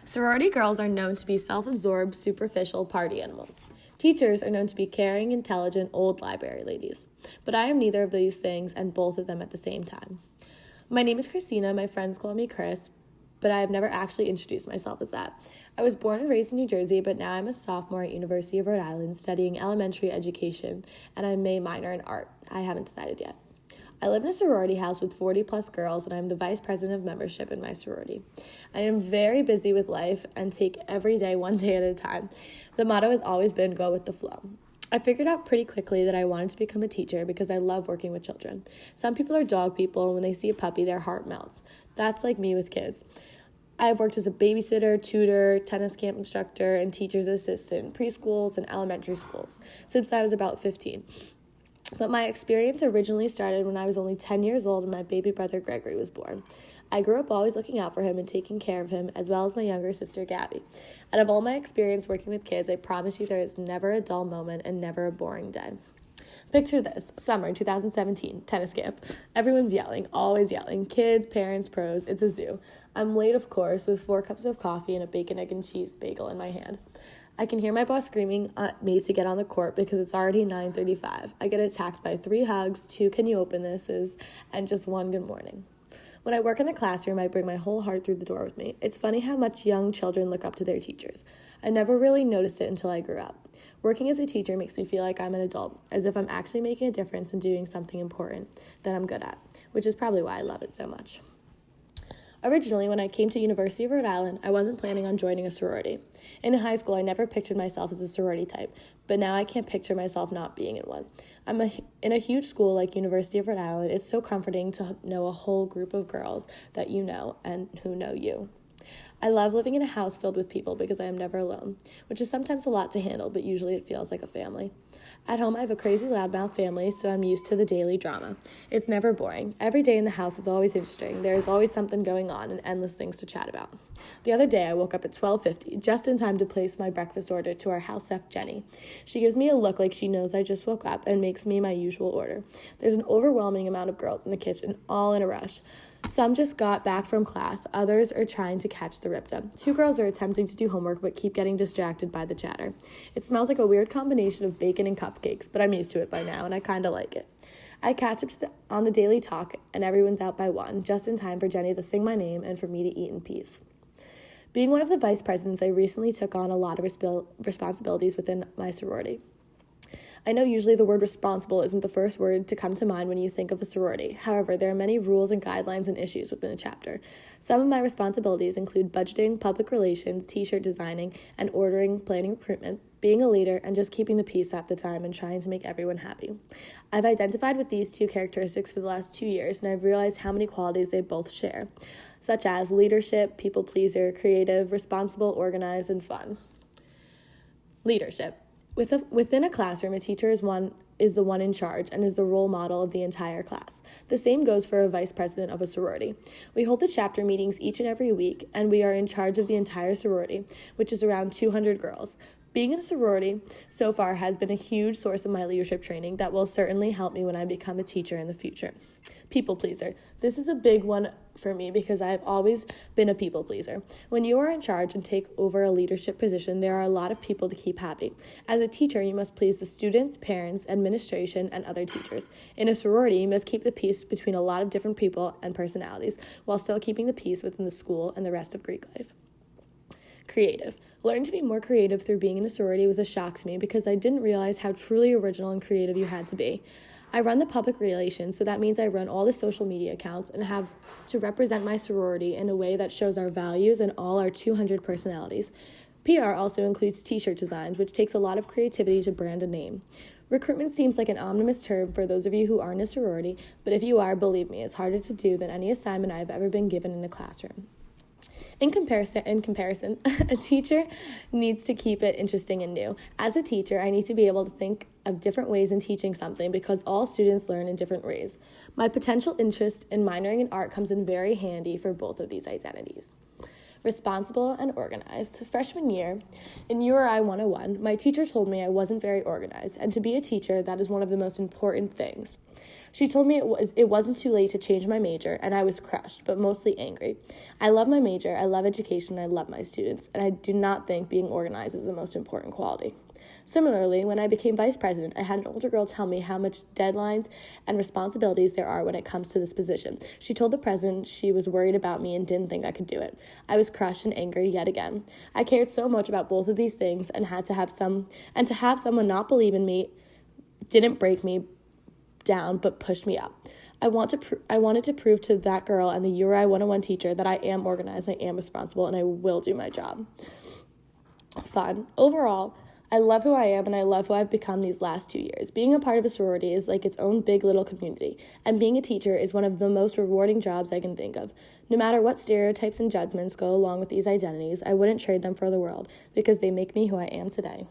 Sorority girls are known to be self-absorbed, superficial party animals. Teachers are known to be caring, intelligent, old library ladies. But I am neither of these things and both of them at the same time. My name is Kristina. My friends call me Chris, but I have never actually introduced myself as that. I was born and raised in New Jersey, but now I'm a sophomore at University of Rhode Island studying elementary education, and I may minor in art. I haven't decided yet. I live in a sorority house with 40 plus girls, and I'm the vice president of membership in my sorority. I am very busy with life and take every day one day at a time. The motto has always been go with the flow. I figured out pretty quickly that I wanted to become a teacher because I love working with children. Some people are dog people, and when they see a puppy, their heart melts. That's like me with kids. I've worked as a babysitter, tutor, tennis camp instructor, and teacher's assistant, preschools and elementary schools since I was about 15. But my experience originally started when I was only 10 years old and my baby brother Gregory was born. I grew up always looking out for him and taking care of him, as well as my younger sister Gabby. Out of all my experience working with kids, I promise you there is never a dull moment and never a boring day. Picture this, summer 2017, tennis camp. Everyone's yelling, always yelling. Kids, parents, pros, it's a zoo. I'm late, of course, with 4 cups of coffee and a bacon, egg, and cheese bagel in my hand. I can hear my boss screaming at me to get on the court because it's already 9:35. I get attacked by 3 hugs, 2 can you open thises, and just 1 good morning. When I work in a classroom, I bring my whole heart through the door with me. It's funny how much young children look up to their teachers. I never really noticed it until I grew up. Working as a teacher makes me feel like I'm an adult, as if I'm actually making a difference and doing something important that I'm good at, which is probably why I love it so much. Originally, when I came to University of Rhode Island, I wasn't planning on joining a sorority. In high school, I never pictured myself as a sorority type, but now I can't picture myself not being in one. In a huge school like University of Rhode Island, it's so comforting to know a whole group of girls that you know and who know you. I love living in a house filled with people because I am never alone, which is sometimes a lot to handle, but usually it feels like a family. At home, I have a crazy loudmouth family, so I'm used to the daily drama. It's never boring. Every day in the house is always interesting. There is always something going on and endless things to chat about. The other day, I woke up at 12:50, just in time to place my breakfast order to our house chef, Jenny. She gives me a look like she knows I just woke up and makes me my usual order. There's an overwhelming amount of girls in the kitchen, all in a rush. Some just got back from class, others are trying to catch the ripta. 2 girls are attempting to do homework but keep getting distracted by the chatter. It smells like a weird combination of bacon and cupcakes, but I'm used to it by now and I kinda like it. I catch up on the daily talk and everyone's out by 1, just in time for Jenny to sing my name and for me to eat in peace. Being one of the vice presidents, I recently took on a lot of responsibilities within my sorority. I know usually the word responsible isn't the first word to come to mind when you think of a sorority. However, there are many rules and guidelines and issues within a chapter. Some of my responsibilities include budgeting, public relations, t-shirt designing, and ordering, planning recruitment, being a leader, and just keeping the peace half the time and trying to make everyone happy. I've identified with these 2 characteristics for the last 2 years, and I've realized how many qualities they both share, such as leadership, people pleaser, creative, responsible, organized, and fun. Leadership. Within a classroom, a teacher is the one in charge and is the role model of the entire class. The same goes for a vice president of a sorority. We hold the chapter meetings each and every week, and we are in charge of the entire sorority, which is around 200 girls. Being in a sorority so far has been a huge source of my leadership training that will certainly help me when I become a teacher in the future. People pleaser. This is a big one for me because I've always been a people pleaser. When you are in charge and take over a leadership position, there are a lot of people to keep happy. As a teacher, you must please the students, parents, administration, and other teachers. In a sorority, you must keep the peace between a lot of different people and personalities while still keeping the peace within the school and the rest of Greek life. Creative. Learning to be more creative through being in a sorority was a shock to me because I didn't realize how truly original and creative you had to be. I run the public relations, so that means I run all the social media accounts and have to represent my sorority in a way that shows our values and all our 200 personalities. PR also includes t-shirt designs, which takes a lot of creativity to brand a name. Recruitment seems like an ominous term for those of you who aren't a sorority, but if you are, believe me, it's harder to do than any assignment I've ever been given in a classroom. In comparison, a teacher needs to keep it interesting and new. As a teacher, I need to be able to think of different ways in teaching something because all students learn in different ways. My potential interest in minoring in art comes in very handy for both of these identities. responsible and organized. Freshman year, in URI 101, my teacher told me I wasn't very organized, and to be a teacher, that is one of the most important things. She told me it wasn't too late to change my major, and I was crushed, but mostly angry. I love my major, I love education, I love my students, and I do not think being organized is the most important quality. Similarly, when I became vice president, I had an older girl tell me how much deadlines and responsibilities there are when it comes to this position. She told the president she was worried about me and didn't think I could do it. I was crushed and angry yet again. I cared so much about both of these things and to have someone not believe in me didn't break me down but pushed me up. I wanted to prove to that girl and the URI 101 teacher that I am organized, I am responsible, and I will do my job. Fun. Overall, I love who I am and I love who I've become these last 2 years. Being a part of a sorority is like its own big little community, and being a teacher is one of the most rewarding jobs I can think of. No matter what stereotypes and judgments go along with these identities, I wouldn't trade them for the world because they make me who I am today.